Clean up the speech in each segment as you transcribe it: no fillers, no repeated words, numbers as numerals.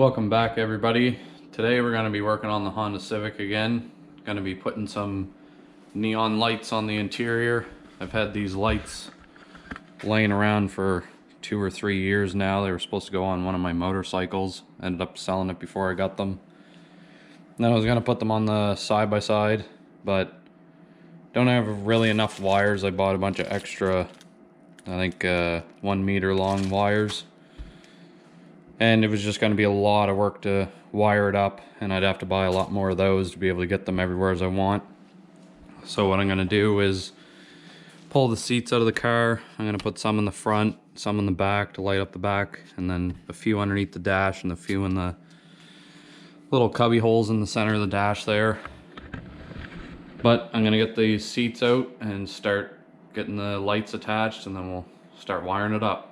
Welcome back, everybody. Today we're going to be working on the Honda Civic again. Going to be putting some neon lights on the interior. I've had these lights laying around for 2 or 3 years now. They were supposed to go on one of my motorcycles. Ended up selling it before I got them. And then I was going to put them on the side-by-side, but don't have really enough wires. I bought a bunch of extra, I think 1 meter long wires. And it was just going to be a lot of work to wire it up, and I'd have to buy a lot more of those to be able to get them everywhere as I want. So what I'm going to do is pull the seats out of the car. I'm going to put some in the front, some in the back to light up the back, and then a few underneath the dash and a few in the little cubby holes in the center of the dash there. But I'm going to get these seats out and start getting the lights attached, and then we'll start wiring it up.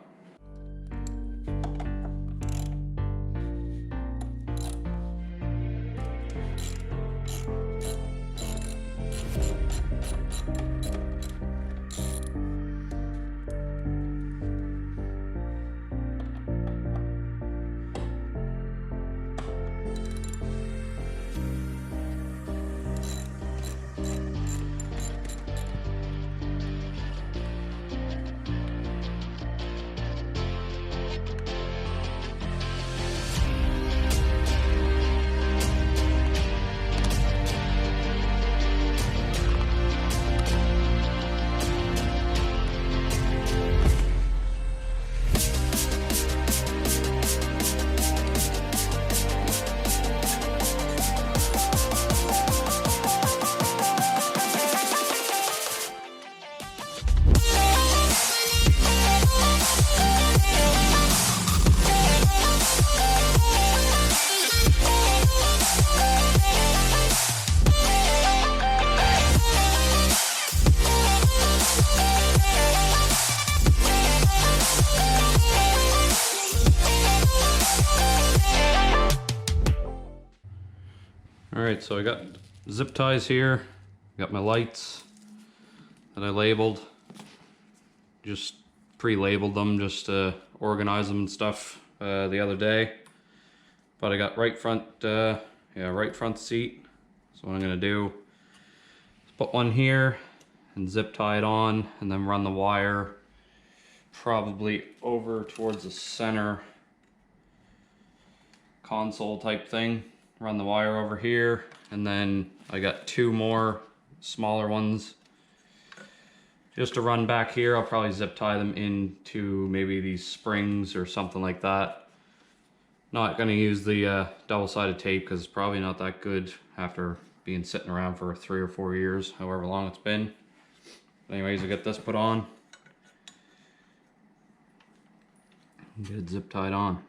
Alright, so I got zip ties here, got my lights that I labeled, just pre-labeled them just to organize them and stuff the other day. But I got right front seat. So what I'm going to do is put one here and zip tie it on, and then run the wire probably over towards the center console type thing. Run the wire over here, and then I got 2 more smaller ones just to run back here. I'll probably zip tie them into maybe these springs or something like that. Not going to use the double-sided tape because it's probably not that good after being sitting around for 3 or 4 years, however long it's been. Anyways, I get this put on. Get it zip tied on.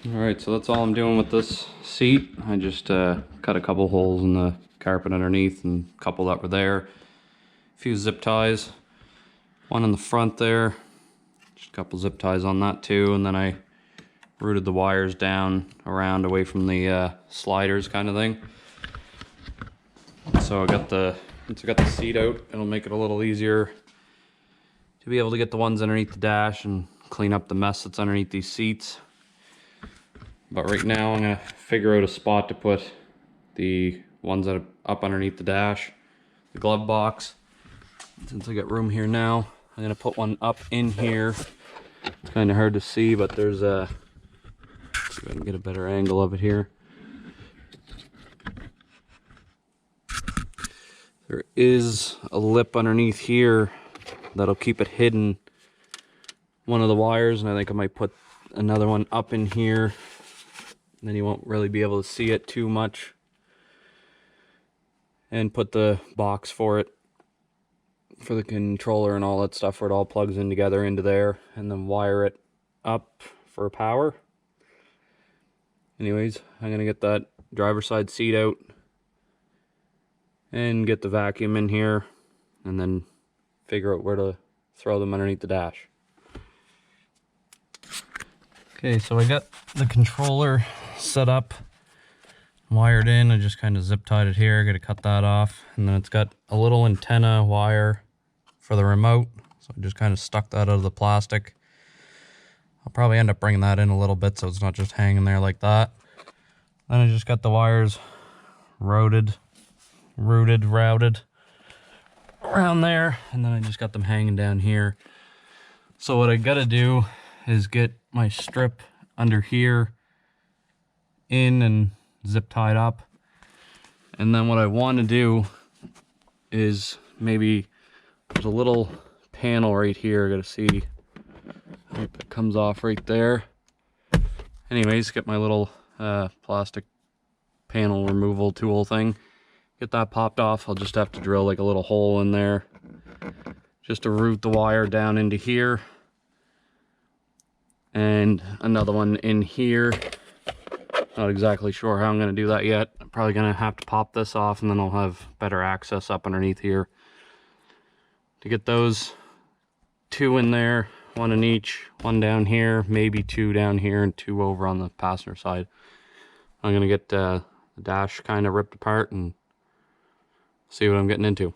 Alright, so that's all I'm doing with this seat. I just cut a couple holes in the carpet underneath and a couple that were there. A few zip ties. One in the front there. Just a couple zip ties on that too. And then I routed the wires down around away from the sliders kind of thing. So once I got the seat out, it'll make it a little easier to be able to get the ones underneath the dash and clean up the mess that's underneath these seats. But right now I'm gonna figure out a spot to put the ones that are up underneath the dash, the glove box. Since I got room here now, I'm gonna put one up in here. It's kind of hard to see, but there's a, see if I can get a better angle of it here. There is a lip underneath here that'll keep it hidden, one of the wires, and I think I might put another one up in here. Then you won't really be able to see it too much. And put the box for it, for the controller and all that stuff, where it all plugs in together into there, and then wire it up for power. Anyways, I'm gonna get that driver's side seat out and get the vacuum in here, and then figure out where to throw them underneath the dash. Okay, so I got the controller set up, wired in. I just kind of zip tied it here. Got to cut that off, and then it's got a little antenna wire for the remote, so I just kind of stuck that out of the plastic. I'll probably end up bringing that in a little bit so it's not just hanging there like that. Then I just got the wires routed around there, and then I just got them hanging down here. So what I gotta do is get my strip under here in and zip tied up, and then what I want to do is, maybe there's a little panel right here. I gotta see if it comes off right there. Anyways, get my little plastic panel removal tool thing, get that popped off. I'll just have to drill like a little hole in there just to route the wire down into here, and another one in here. Not exactly sure how I'm going to do that yet. I'm probably going to have to pop this off, and then I'll have better access up underneath here to get those two in there, one in each, one down here, maybe two down here, and two over on the passenger side. I'm going to get the dash kind of ripped apart and see what I'm getting into.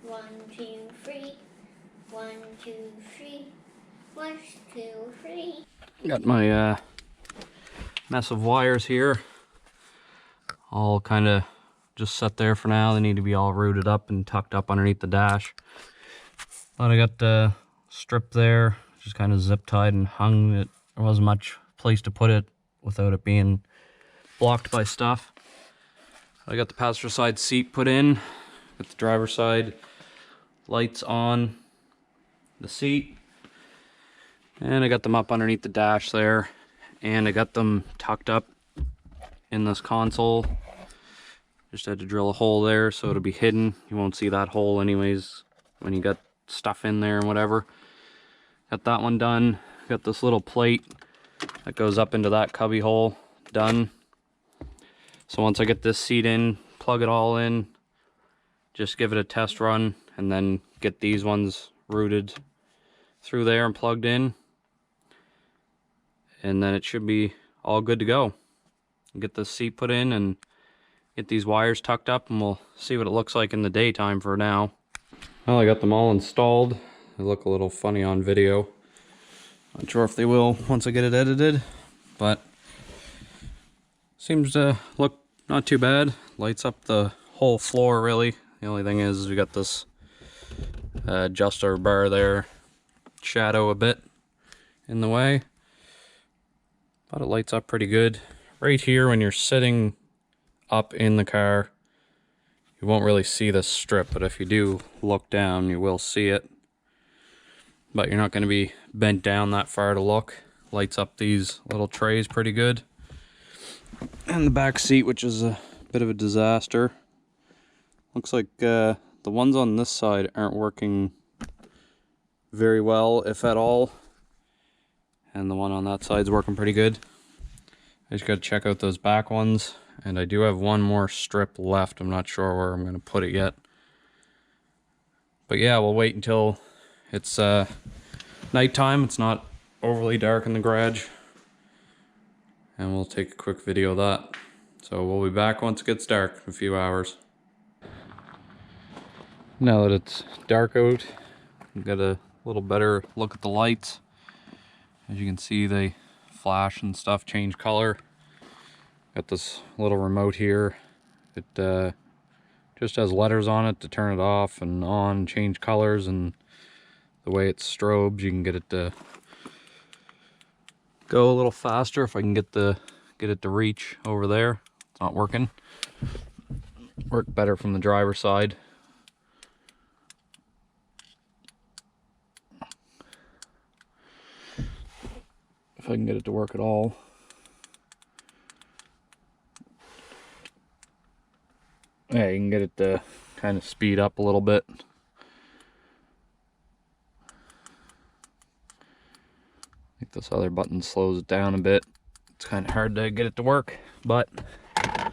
One, two, three. 1, 2, 3. 1, 2, 3. Got my mess of wires here, all kind of just set there for now. They need to be all rooted up and tucked up underneath the dash. But I got the strip there, just kind of zip tied and hung. There wasn't much place to put it without it being blocked by stuff. I got the passenger side seat put in, got the driver's side lights on the seat, and I got them up underneath the dash there, and I got them tucked up in this console. Just had to drill a hole there so it'll be hidden. You won't see that hole anyways when you got stuff in there and whatever. Got that one done. Got this little plate that goes up into that cubby hole done. So once I get this seat in, plug it all in, just give it a test run, and then get these ones routed through there and plugged in, and then it should be all good to go. Get the seat put in and get these wires tucked up, and we'll see what it looks like in the daytime for now. Well, I got them all installed. They look a little funny on video. Not sure if they will once I get it edited, but seems to look not too bad. Lights up the whole floor really. The only thing is we got this adjuster bar there, shadow a bit in the way, but it lights up pretty good. Right here, when you're sitting up in the car, you won't really see this strip, but if you do look down, you will see it. But you're not going to be bent down that far to look. Lights up these little trays pretty good. And the back seat, which is a bit of a disaster. Looks like the ones on this side aren't working very well, if at all. And the one on that side's working pretty good. I just got to check out those back ones. And I do have one more strip left. I'm not sure where I'm going to put it yet. But yeah, we'll wait until it's nighttime. It's not overly dark in the garage. And we'll take a quick video of that. So we'll be back once it gets dark in a few hours. Now that it's dark out, we've got a little better look at the lights. As you can see, they flash and stuff, change color. Got this little remote here. It just has letters on it to turn it off and on, change colors, and the way it strobes, you can get it to go a little faster if I can get it to reach over there. It's not working. Work better from the driver's side. If I can get it to work at all. Yeah, you can get it to kind of speed up a little bit. I think this other button slows it down a bit. It's kind of hard to get it to work, but it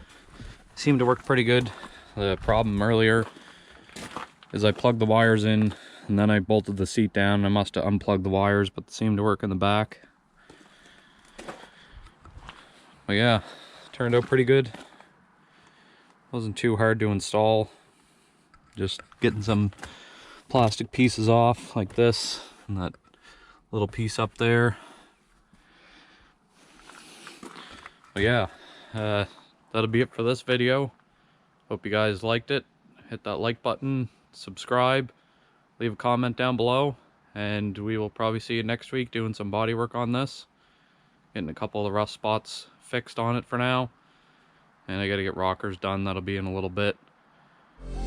seemed to work pretty good. The problem earlier is I plugged the wires in and then I bolted the seat down. I must have unplugged the wires, but it seemed to work in the back. But yeah, turned out pretty good. Wasn't too hard to install. Just getting some plastic pieces off like this and that little piece up there. But yeah, that'll be it for this video. Hope you guys liked it. Hit that like button, subscribe, leave a comment down below, and we will probably see you next week doing some body work on this. Getting a couple of the rough spots fixed on it for now. And I gotta get rockers done, that'll be in a little bit.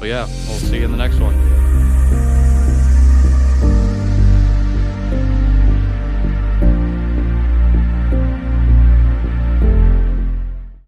But yeah, we'll see you in the next one.